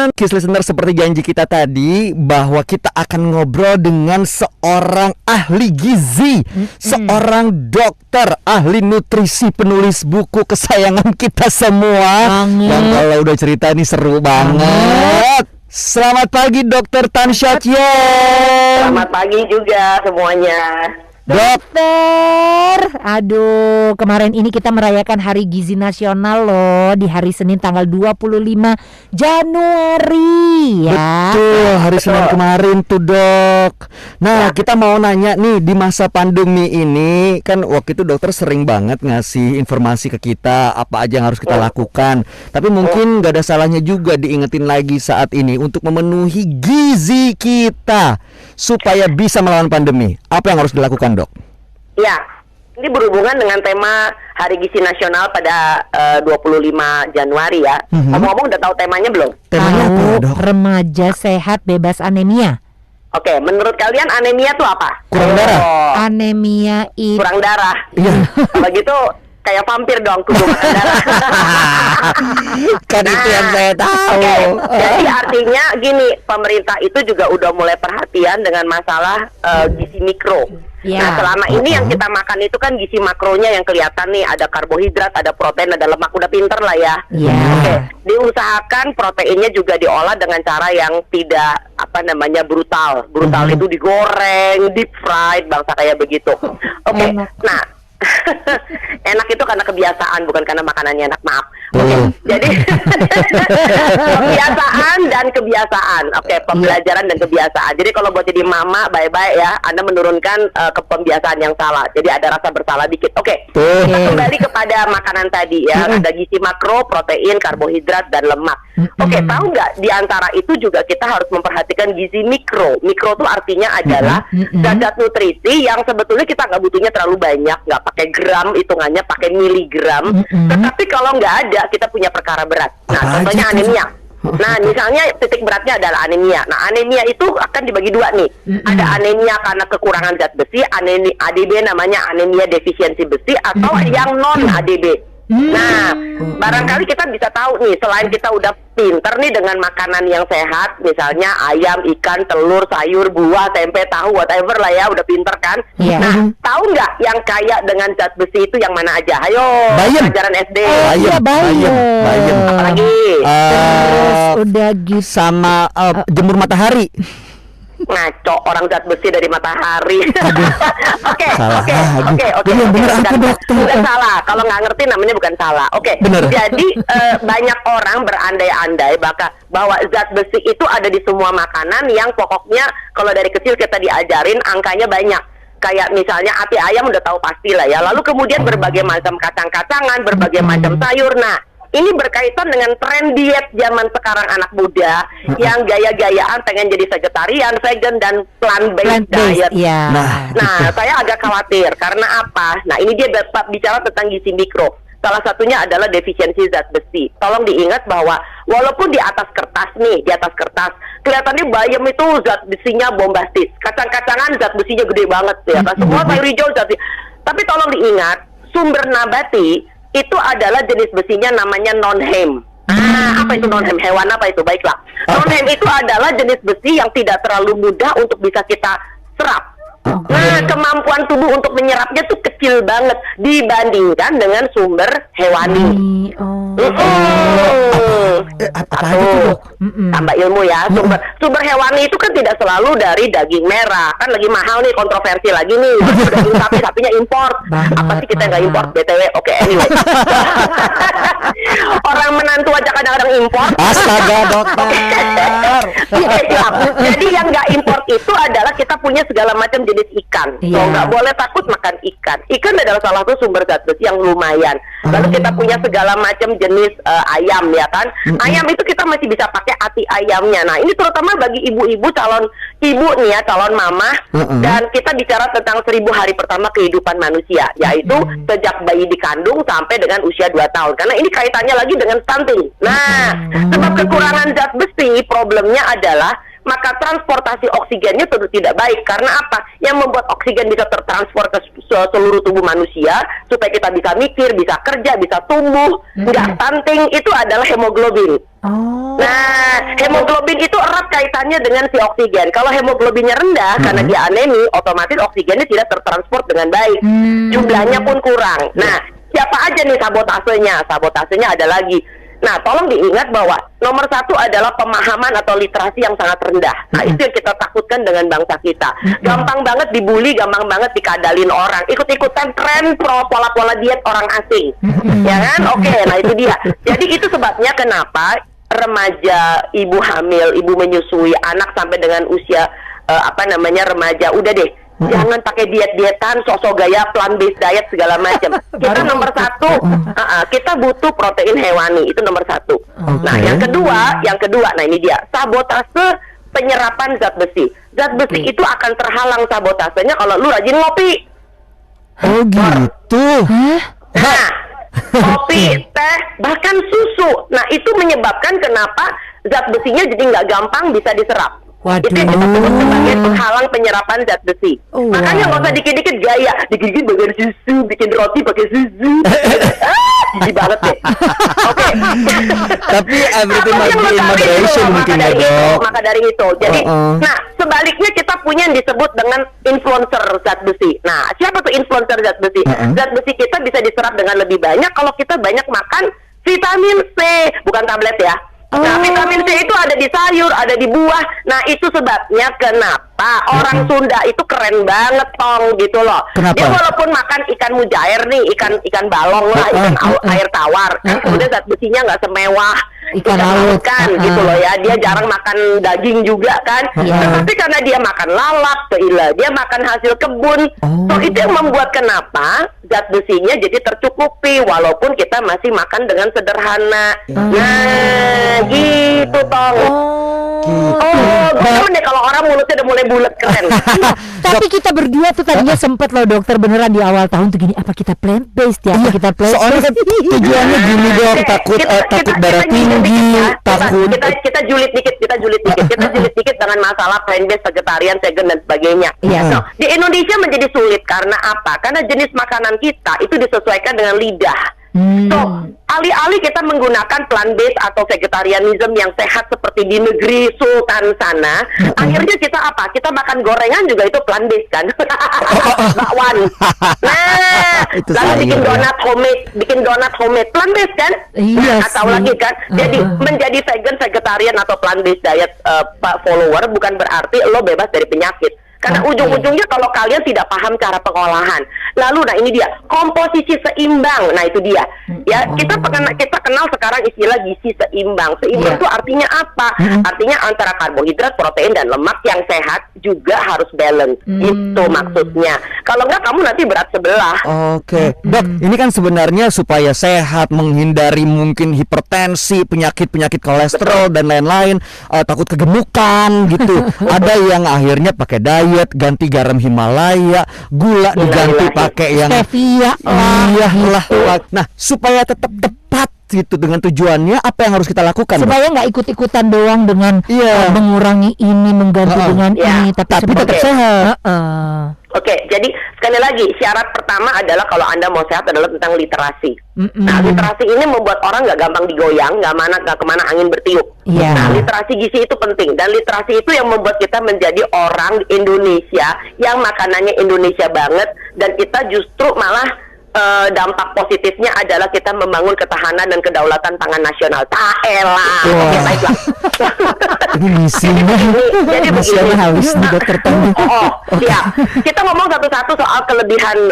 teman-teman, Kiss Listener, seperti janji kita tadi bahwa kita akan ngobrol dengan seorang ahli gizi, seorang dokter, ahli nutrisi, penulis buku kesayangan kita semua. Yang kalau udah cerita ini seru banget. Selamat pagi Dokter Tan Sha Chien. Selamat pagi juga semuanya. Dokter, aduh, kemarin ini kita merayakan Hari Gizi Nasional loh, di hari Senin tanggal 25 Januari ya. Betul, hari Senin kemarin tuh dok. Nah, kita mau nanya nih, di masa pandemi ini kan waktu itu dokter sering banget ngasih informasi ke kita apa aja yang harus kita lakukan. Tapi mungkin gak ada salahnya juga diingetin lagi saat ini untuk memenuhi gizi kita supaya bisa melawan pandemi. Apa yang harus dilakukan, Dok? Ya, ini berhubungan dengan tema Hari Gizi Nasional pada 25 Januari ya. Ngomong-ngomong udah tahu temanya belum? Temanya apa, Dok? Remaja sehat bebas anemia. Oke, menurut kalian anemia itu apa? Kurang darah. Anemia itu Kurang darah. Iya. Kalau gitu kayak vampir dong, kudu makan darah. Kan itu yang saya tahu. Oke, jadi artinya gini, pemerintah itu juga udah mulai perhatian dengan masalah gizi mikro. Ya. Nah, selama ini yang kita makan itu kan gizi makronya yang kelihatan nih, ada karbohidrat, ada protein, ada lemak, udah pinter lah ya. Ya. Oke, diusahakan proteinnya juga diolah dengan cara yang tidak brutal. Brutal itu digoreng, deep fried, bangsa kayak begitu. Oke, nah enak itu karena kebiasaan, bukan karena makanannya enak, maaf. Oke, jadi kebiasaan dan kebiasaan. Oke, pembelajaran dan kebiasaan. Jadi kalau buat jadi mama, bye-bye ya, Anda menurunkan ke pembiasaan yang salah. Jadi ada rasa bersalah dikit. Oke, kita kembali kepada makanan tadi ya. Ada gizi makro, protein, karbohidrat, dan lemak. Oke, tahu nggak di antara itu juga kita harus memperhatikan gizi mikro. Mikro itu artinya adalah zat-zat nutrisi yang sebetulnya kita nggak butuhnya terlalu banyak, nggak pakai gram hitungannya, pakai miligram. Tetapi kalau nggak ada, kita punya perkara berat. Nah, contohnya anemia. Nah, misalnya titik beratnya adalah anemia. Nah, anemia itu akan dibagi dua nih. Ada anemia karena kekurangan zat besi, ADB namanya anemia defisiensi besi, atau yang non ADB. Nah, barangkali kita bisa tahu nih, selain kita udah pinter nih dengan makanan yang sehat, misalnya ayam, ikan, telur, sayur, buah, tempe, tahu, whatever lah ya, udah pinter kan? Nah, tahu nggak yang kaya dengan zat besi itu yang mana aja? Ayo, pelajaran SD. Bayam. Apalagi? Terus udah gitu Sama jemur matahari. Ngaco, orang zat besi dari matahari. Oke. Bukan salah. Kalau nggak ngerti namanya bukan salah. Oke. Jadi banyak orang berandai-andai bahwa zat besi itu ada di semua makanan yang pokoknya kalau dari kecil kita diajarin angkanya banyak. Kayak misalnya ati ayam udah tahu pasti lah ya. Lalu kemudian berbagai macam kacang-kacangan, berbagai macam sayur. Nah, ini berkaitan dengan tren diet zaman sekarang anak muda yang gaya-gayaan pengen jadi vegetarian, vegan, dan plant-based diet. Ya. Nah, saya agak khawatir karena apa? Nah, ini dia bicara tentang gizi mikro. Salah satunya adalah defisiensi zat besi. Tolong diingat bahwa walaupun di atas kertas kelihatannya bayam itu zat besinya bombastis, kacang-kacangan zat besinya gede banget ya. Semua sayur hijau zat besi. Tapi tolong diingat, sumber nabati itu adalah jenis besinya namanya non-hem. Apa itu non-hem? Hewan apa itu? Baiklah. Non-hem itu adalah jenis besi yang tidak terlalu mudah untuk bisa kita serap. Nah, kemampuan tubuh untuk menyerapnya tuh kecil banget dibandingkan dengan sumber hewani. Tambah ilmu ya. Sumber hewani itu kan tidak selalu dari daging merah. Kan lagi mahal nih, kontroversi lagi nih. Daging sapinya import. Apa sih kita nggak import? BTW. Oke, anyway. Orang menantu aja kadang-kadang import. Astaga, dokter. Jadi yang nggak import itu adalah kita punya segala macam jenis ikan. So nggak boleh takut makan ikan. Ikan adalah salah satu sumber zat besi yang lumayan. Lalu kita punya segala macam jenis ayam ya kan. Ayam itu kita masih bisa pakai ati ayamnya. Nah, ini terutama bagi ibu-ibu, calon ibu nih ya, calon mama. Dan kita bicara tentang 1000 hari pertama kehidupan manusia, yaitu sejak bayi dikandung sampai dengan usia 2 tahun. Karena ini kaitannya lagi dengan stunting. Nah, sebab kekurangan zat besi, problemnya adalah maka transportasi oksigennya tentu tidak baik. Karena apa? Yang membuat oksigen bisa tertransport ke seluruh tubuh manusia supaya kita bisa mikir, bisa kerja, bisa tumbuh, nggak stunting, itu adalah hemoglobin. Nah, Hemoglobin itu erat kaitannya dengan si oksigen. Kalau hemoglobinnya rendah karena dia anemi, otomatis oksigennya tidak tertransport dengan baik. Jumlahnya pun kurang. Nah, siapa aja nih sabotasenya? Sabotasenya ada lagi. Nah, tolong diingat bahwa nomor satu adalah pemahaman atau literasi yang sangat rendah. Nah, itu yang kita takutkan dengan bangsa kita. Gampang banget dibully, gampang banget dikadalin orang. Ikut-ikutan tren pola-pola diet orang asing. Ya kan? Oke, nah itu dia. Jadi itu sebabnya kenapa remaja, ibu hamil, ibu menyusui, anak sampai dengan usia remaja, udah deh. Jangan pakai diet-dietan, sosok gaya plant-based diet segala macam. Kita nomor satu, kita butuh protein hewani, itu nomor satu. Nah, yang kedua, nah ini dia, sabotase penyerapan zat besi. Zat besi itu akan terhalang sabotasenya kalau lu rajin ngopi. Oh gitu. Nah, kopi, teh, bahkan susu. Nah, itu menyebabkan kenapa zat besinya jadi nggak gampang bisa diserap. Waduh. Itu yang kita sebut sebagai penghalang penyerapan zat besi. Makanya nggak usah dikit-dikit gaya, dikit-dikit bagian susu, bikin roti pakai susu. Jijik banget deh. Oke. Tapi everything might be in moderation mungkin ya, Dok. Maka dari itu. Jadi, nah sebaliknya kita punya yang disebut dengan influencer zat besi. Nah, siapa tuh influencer zat besi? Zat besi kita bisa diserap dengan lebih banyak kalau kita banyak makan vitamin C, bukan tablet ya. Nah, vitamin C itu ada di sayur, ada di buah. Nah, itu sebabnya kenapa orang Sunda itu keren banget, Tong, gitu loh. Kenapa? Dia walaupun makan ikan mujair nih, ikan balong lah, ikan air tawar, kan kemudian zat besinya nggak semewah Ikan laut gitu loh ya. Dia jarang makan daging juga kan. Tetapi karena dia makan lalap, dia makan hasil kebun. So itu yang membuat kenapa zat besinya jadi tercukupi walaupun kita masih makan dengan sederhana. Nah, gitu Tong. Bener deh kalau orang mulutnya udah mulai bulat, keren. Tapi kita berdua tuh tadinya sempet loh dokter beneran di awal tahun tuh gini, apa kita plant based ya? Apa kita plant Soalnya kan tujuannya gini, Dok, takut darah tinggi, takut. Kita julid dikit dengan masalah plant based, vegetarian, vegan dan sebagainya. No, di Indonesia menjadi sulit karena apa? Karena jenis makanan kita itu disesuaikan dengan lidah. So, alih-alih kita menggunakan plant-based atau vegetarianism yang sehat seperti di negeri Sultan sana, akhirnya kita apa? Kita makan gorengan juga itu plant-based kan? Bakwan. Nah, lalu bikin donat homemade plant-based kan? Iya, atau lagi kan? Jadi menjadi vegan, vegetarian atau plant-based diet follower bukan berarti lo bebas dari penyakit. Karena ujung-ujungnya kalau kalian tidak paham cara pengolahan, lalu nah ini dia komposisi seimbang. Nah itu dia ya, kita kenal sekarang istilah gizi seimbang. Seimbang itu artinya apa? Artinya antara karbohidrat, protein dan lemak yang sehat juga harus balance. Itu maksudnya. Kalau enggak kamu nanti berat sebelah. Oke, Dok, ini kan sebenarnya supaya sehat, menghindari mungkin hipertensi, penyakit kolesterol dan lain-lain, takut kegemukan gitu. Ada yang akhirnya pakai diet, ganti garam Himalaya, gula diganti pakai yang stevia lah. Nah, supaya tetap tepat gitu dengan tujuannya, apa yang harus kita lakukan? Supaya nggak ikut-ikutan doang dengan mengurangi ini, mengganti dengan ini, tapi tetap sehat. Oke, jadi sekali lagi syarat pertama adalah kalau Anda mau sehat adalah tentang literasi. Nah, literasi ini membuat orang nggak gampang digoyang, nggak kemana angin bertiup. Nah, literasi gizi itu penting dan literasi itu yang membuat kita menjadi orang Indonesia yang makanannya Indonesia banget dan kita justru malah dampak positifnya adalah kita membangun ketahanan dan kedaulatan pangan nasional. Taelah. Oke, baiklah. Ini misinya. Jadi begini. Harus dokter Tong. Ya. Kita ngomong satu-satu soal kelebihan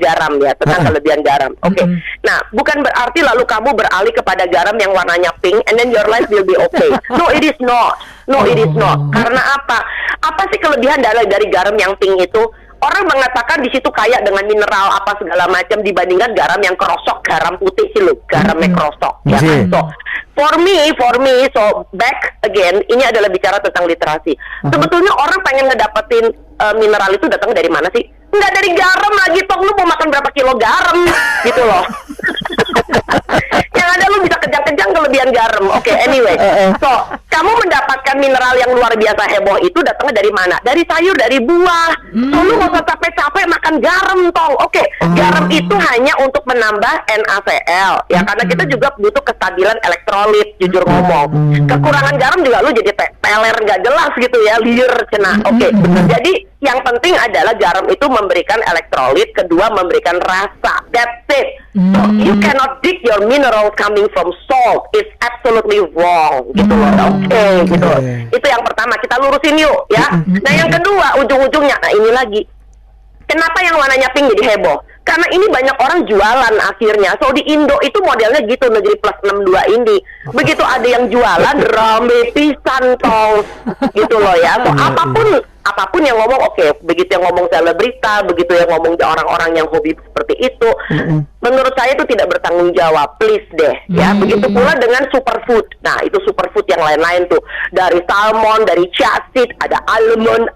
garam ya, tentang kelebihan garam. Oke. Nah, bukan berarti lalu kamu beralih kepada garam yang warnanya pink and then your life will be okay. No, it is not. Karena apa? Apa sih kelebihan dari garam yang pink itu? Orang mengatakan di situ kaya dengan mineral apa segala macam dibandingkan garam yang kerosok, garam putih sih loh, garamnya kerosok. Ya kan? So, for me, so back again, ini adalah bicara tentang literasi. Sebetulnya orang pengen ngedapetin mineral itu datang dari mana sih? Nggak dari garam lagi, Tong. Lu mau makan berapa kilo garam gitu loh. Yang ada lu bisa kejang-kejang kelebihan garam. Oke, anyway. So, kamu mendapatkan mineral yang luar biasa heboh itu datangnya dari mana? Dari sayur, dari buah. Lalu nggak usah capek-capek makan garam, tong. Oke, garam itu hanya untuk menambah NaCl, ya karena kita juga butuh kestabilan elektrolit, jujur ngomong. Kekurangan garam juga lu jadi teler nggak jelas gitu ya, liur cena. Oke, jadi yang penting adalah garam itu memberikan elektrolit, kedua memberikan rasa. That's it. So you cannot dig your mineral coming from salt. It's absolutely wrong, gitu loh. Oke, gitu. Itu yang pertama, kita lurusin yuk, ya. Nah, yang kedua, ujung-ujungnya, nah ini lagi. Kenapa yang warnanya pink jadi heboh? Karena ini banyak orang jualan akhirnya. So di Indo itu modelnya gitu, negeri plus 62 ini. Begitu ada yang jualan, rame pisan tong, gitu loh ya. So apapun yang ngomong, oke, begitu yang ngomong selebrita, begitu yang ngomong orang-orang yang hobi seperti itu, menurut saya itu tidak bertanggung jawab, please deh, ya. Begitu pula dengan superfood. Nah, itu superfood yang lain-lain tuh, dari salmon, dari chia seed, ada almond,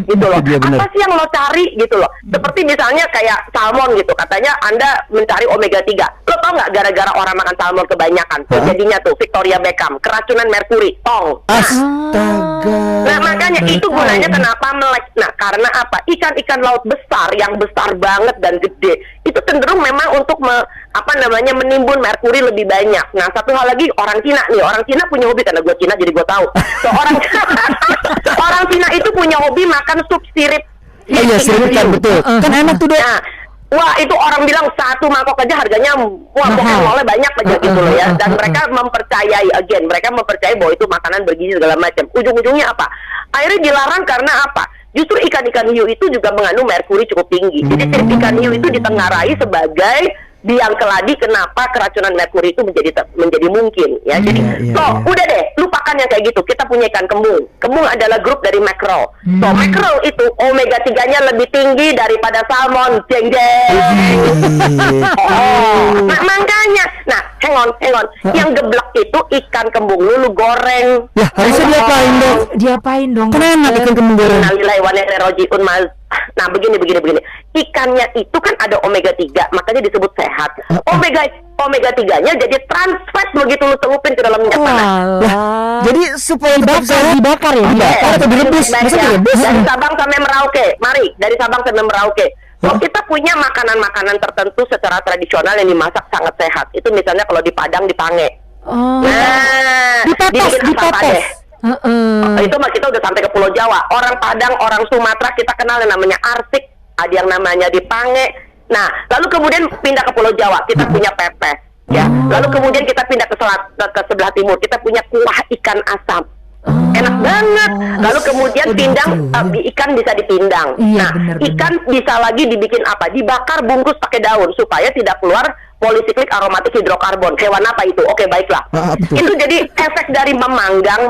gitu loh. Apa sih yang lo cari gitu loh? Seperti misalnya kayak salmon gitu, katanya Anda mencari omega 3. Lo tau nggak gara-gara orang makan salmon kebanyakan, jadinya tuh Victoria Beckham, keracunan merkuri, tong. Astaga. Nah, makanya itu gunanya kenapa melek. Nah, karena apa? Ikan-ikan laut besar yang besar banget dan gede itu cenderung memang untuk menimbun merkuri lebih banyak. Nah, satu hal lagi, orang Cina nih, orang Cina punya hobi, karena gue Cina jadi gue tahu. So, orang Cina itu punya hobi makan sup sirip. Iya, sirip kan betul. Kan enak tuh, Dok. Nah, wah, itu orang bilang satu mangkok aja harganya pokoknya banyak aja gitu loh ya. Dan mereka mempercayai bahwa itu makanan bergizi segala macam. Ujung-ujungnya apa? Akhirnya dilarang karena apa? Justru ikan-ikan hiu itu juga mengandung merkuri cukup tinggi. Jadi sirip ikan hiu itu ditengarai sebagai biang keladi kenapa keracunan merkuri itu menjadi mungkin ya. Jadi udah deh, lupakan yang kayak gitu. Kita punya ikan kembung. Kembung adalah grup dari mackerel. So mackerel itu omega 3-nya lebih tinggi daripada salmon. Jeng. Nah, makanya, hang on. Yang geblek itu ikan kembung lu goreng. Ya, harusnya Diapain dong? Kan enak ikan kembung goreng. Nah, begini. Ikannya itu kan ada omega 3, makanya disebut sehat. Omega 3-nya jadi trans fat begitu lu celupin ke dalam minyak panas. Jadi supaya dibakar ya? Dibakar atau direbus? Masa direbus? Dari Sabang sampai Merauke. Mari, dari Sabang sampai Merauke. So, kita punya makanan-makanan tertentu secara tradisional yang dimasak sangat sehat. Itu misalnya kalau di Padang dipange. Nah, dipetes. Itu mah kita udah sampai ke Pulau Jawa. Orang Padang, orang Sumatera kita kenal yang namanya arsik, ada yang namanya dipange. Nah, lalu kemudian pindah ke Pulau Jawa, kita punya pepes, ya. Lalu kemudian kita pindah ke sebelah timur, kita punya kuah ikan asam. Enak banget. Lalu kemudian ikan bisa dipindang. Iya, nah, ikan bisa lagi dibikin apa? Dibakar, bungkus pakai daun supaya tidak keluar polisiklik aromatik hidrokarbon. Hewan apa itu? Oke, baiklah. Itu jadi efek dari memanggang,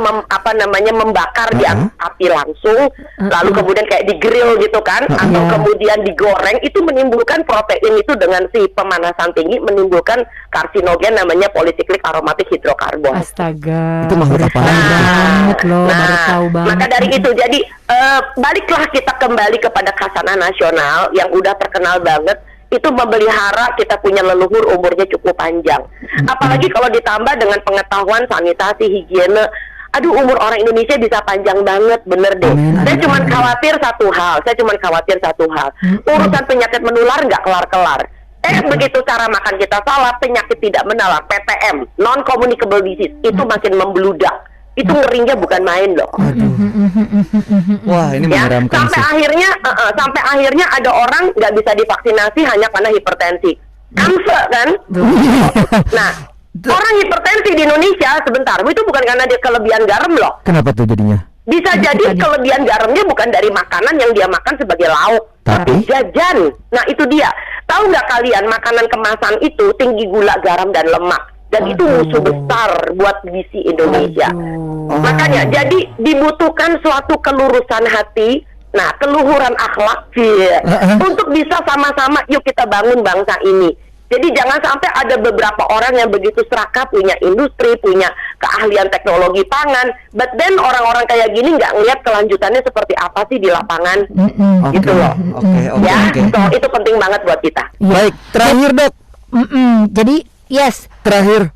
membakar di atas api langsung, lalu kemudian kayak di-grill gitu kan, atau kemudian digoreng, itu menimbulkan protein itu dengan si pemanasan tinggi menimbulkan karsinogen namanya polisiklik aromatik hidrokarbon. Astaga. Itu makhluk apa? Banget loh, baru tahu banget. Maka dari itu, jadi baliklah kita kembali kepada khasanah nasional yang udah terkenal banget. Itu memelihara kita punya leluhur umurnya cukup panjang. Apalagi kalau ditambah dengan pengetahuan sanitasi, higiene. Aduh, umur orang Indonesia bisa panjang banget, bener deh. Saya cuma khawatir satu hal. Urusan penyakit menular nggak kelar-kelar. Begitu cara makan kita salah, penyakit tidak menular, PTM, non-communicable disease, itu makin membludak. Itu ngerinya bukan main loh. Wah, ini menyeramkan sampai akhirnya ada orang nggak bisa divaksinasi hanya karena hipertensi. Kanker kan? Nah, orang hipertensi di Indonesia sebentar, itu bukan karena dia kelebihan garam loh. Kenapa tuh jadinya? Bisa jadi kelebihan garamnya bukan dari makanan yang dia makan sebagai lauk, tapi jajan. Nah, itu dia. Tahu nggak kalian, makanan kemasan itu tinggi gula, garam, dan lemak. Dan itu musuh besar buat gizi Indonesia. Makanya jadi dibutuhkan suatu kelurusan hati, keluhuran akhlak untuk bisa sama-sama yuk kita bangun bangsa ini. Jadi jangan sampai ada beberapa orang yang begitu serakah, punya industri, punya keahlian teknologi pangan, but then orang-orang kayak gini nggak ngeliat kelanjutannya seperti apa sih di lapangan, gitu loh. Oke. So itu penting banget buat kita. Baik, terakhir Dok. Jadi Yes. Terakhir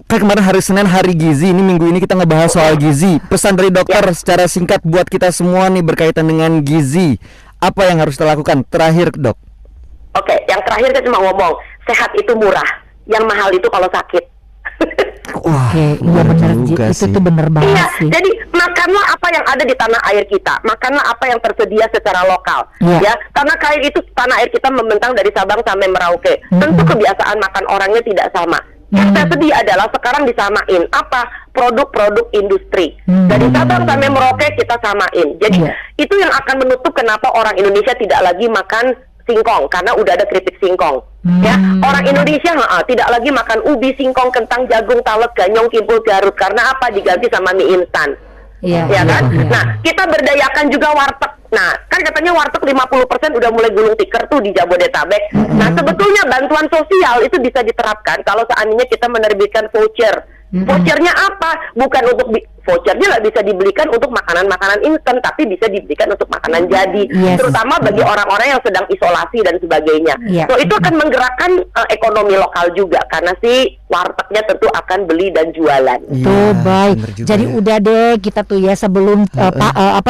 kan kemarin hari Senin hari gizi, ini minggu ini kita ngebahas soal gizi. Pesan dari dokter secara singkat buat kita semua nih berkaitan dengan gizi. Apa yang harus kita lakukan? Terakhir, Dok. Oke, yang terakhir saya cuma ngomong, sehat itu murah, yang mahal itu kalau sakit. Wah, Oke, iya benar juga itu sih. tuh benar banget Iya, sih. jadi makanlah apa yang ada di tanah air kita, makanlah apa yang tersedia secara lokal, Iya. ya. Tanah air itu, tanah air kita membentang dari Sabang sampai Merauke. Tentu kebiasaan makan orangnya tidak sama. Yang saya sedih adalah sekarang disamain apa produk-produk industri dari Sabang sampai Merauke kita samain. Jadi Iya. itu yang akan menutup kenapa orang Indonesia tidak lagi makan singkong karena udah ada keripik singkong. Ya, orang Indonesia tidak lagi makan ubi, singkong, kentang, jagung, talet, ganyong, kimpul, garut karena apa? Diganti sama mie instan. Iya. Ya kan? Iya. Nah, kita berdayakan juga warteg. Nah, kan katanya warteg 50% udah mulai gulung tikar tuh di Jabodetabek. Nah, sebetulnya bantuan sosial itu bisa diterapkan kalau seandainya kita menerbitkan voucher. Vouchernya apa? Bukan untuk vouchernya nggak bisa dibelikan untuk makanan-makanan instan, tapi bisa dibelikan untuk makanan jadi, Yes. terutama bagi orang-orang yang sedang isolasi dan sebagainya. Iya. So itu akan menggerakkan ekonomi lokal juga karena si wartegnya tentu akan beli dan jualan. Tuh baik. bener juga Jadi ya. udah deh kita tuh ya sebelum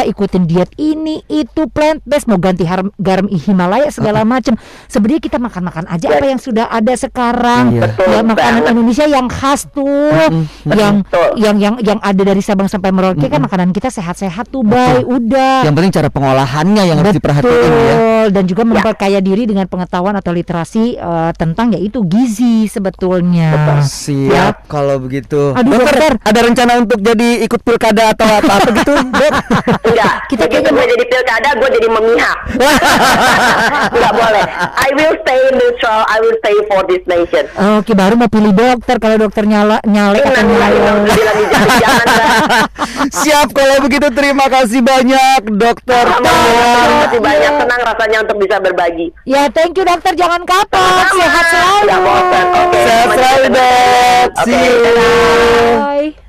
ikutin diet ini itu plant based mau ganti garam Himalaya segala macam. Sebenarnya kita makan-makan aja apa yang sudah ada sekarang. Iya. Betul Ya makanan banget. Indonesia yang khas tuh. Betul. Yang ada dari Sabang sampai Merauke kan makanan kita sehat-sehat tuh, Bay. Udah. Yang penting cara pengolahannya yang harus diperhatiin ya. Betul, dan juga memperkaya diri dengan pengetahuan atau literasi tentang yaitu gizi sebetulnya. Siap kalau begitu. Aduh, dokter. Ada rencana untuk jadi ikut pilkada atau apa gitu, Dok? Enggak, Kita begitu kayaknya gue jadi pilkada, gue jadi memihak. Enggak boleh. I will stay neutral, I will stay for this nation. Oke, baru mau pilih dokter kalau dokter nyalek atau nyalek. Jangan. Siap kalau begitu, terima kasih banyak Dokter. Terima kasih banyak, senang rasanya untuk bisa berbagi. Ya, thank you dokter, jangan kapok. Sama-sama. Sehat selalu. Nggak bosan. Oke, Sehat sampai selalu, ketemu. Dok. Oke, See you. dadah. Bye.